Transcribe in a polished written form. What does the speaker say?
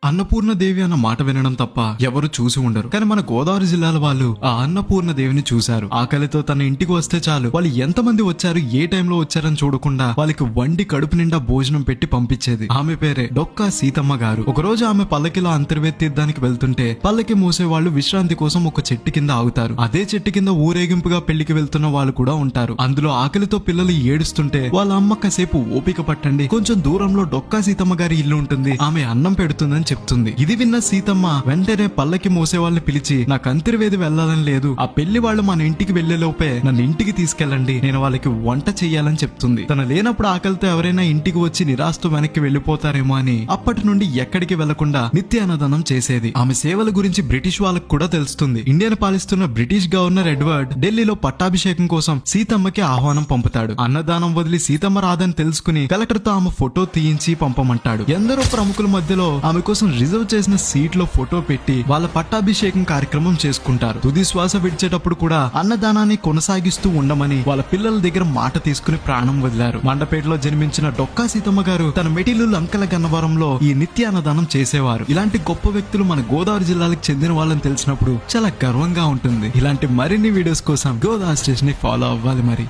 అన్నపూర్ణ దేవి అన్న మాట వినడం తప్ప ఎవరు చూసి ఉండరు. కానీ మన గోదావరి జిల్లాల వాళ్ళు ఆ అన్నపూర్ణ దేవిని చూశారు. ఆకలితో తన ఇంటికి వస్తే చాలు వాళ్ళు ఎంతమంది వచ్చారు, ఏ టైంలో వచ్చారని చూడకుండా వాళ్ళకి వండి కడుపు నిండా భోజనం పెట్టి పంపించేది. ఆమె పేరే డొక్కా సీతమ్మ గారు. ఒక రోజు ఆమె పల్లకిలో అంతర్వేది తీర్థానికి వెళ్తుంటే పల్లకి మోసే వాళ్ళు విశ్రాంతి కోసం ఒక చెట్టు కింద ఆగుతారు. అదే చెట్టు కింద ఊరేగింపుగా పెళ్లికి వెళ్తున్న వాళ్ళు కూడా ఉంటారు. అందులో ఆకలితో పిల్లలు ఏడుస్తుంటే వాళ్ళ అమ్మ కాసేపు ఓపిక పట్టండి, కొంచెం దూరంలో డొక్కా సీతమ్మ గారి ఇల్లు ఉంటుంది, ఆమె అన్నం పెడుతుందని చెప్తుంది. ఇది విన్న సీతమ్మ వెంటనే పల్లకి మోసే వాళ్ళని పిలిచి, నాకు అంతర్వేది వెళ్లాలని లేదు, ఆ పెళ్లి వాళ్ళు మన ఇంటికి వెళ్లేలోపే నన్ను ఇంటికి తీసుకెళ్లండి, నేను వాళ్ళకి వంట చెయ్యాలని చెప్తుంది. తన లేనప్పుడు ఆకలితో ఎవరైనా ఇంటికి వచ్చి నిరాశతో వెనక్కి వెళ్లిపోతారేమో అని అప్పటి నుండి ఎక్కడికి వెళ్లకుండా నిత్య అన్నదానం చేసేది. ఆమె సేవల గురించి బ్రిటిష్ వాళ్ళకు కూడా తెలుస్తుంది. ఇండియాను పాలిస్తున్న బ్రిటిష్ గవర్నర్ ఎడ్వర్డ్ ఢిల్లీలో పట్టాభిషేకం కోసం సీతమ్మకి ఆహ్వానం పంపుతాడు. అన్నదానం వదిలి సీతమ్మ రాదని తెలుసుకుని కలెక్టర్ తో ఆమె ఫోటో తీయించి పంపమంటాడు. ఎందరో ప్రముఖుల మధ్యలో ఆమె కోసం రిజర్వ్ చేసిన సీట్ లో ఫోటో పెట్టి వాళ్ళ పట్టాభిషేకం కార్యక్రమం చేసుకుంటారు. తుది శ్వాస విడిచేటప్పుడు కూడా అన్నదానాన్ని కొనసాగిస్తూ ఉండమని వాళ్ళ పిల్లల దగ్గర మాట తీసుకుని ప్రాణం వదిలారు. మండపేటలో జన్మించిన డొక్కా సీతమ్మ గారు తన మెటిలు లంకల గన్నవరంలో ఈ నిత్య అన్నదానం చేసేవారు. ఇలాంటి గొప్ప వ్యక్తులు మన గోదావరి జిల్లాలకు చెందిన వాళ్ళని తెలిసినప్పుడు చాలా గర్వంగా ఉంటుంది. ఇలాంటి మరిన్ని వీడియోస్ కోసం గోదావరి స్టేషన్ ని ఫాలో అవ్వాలి మరి.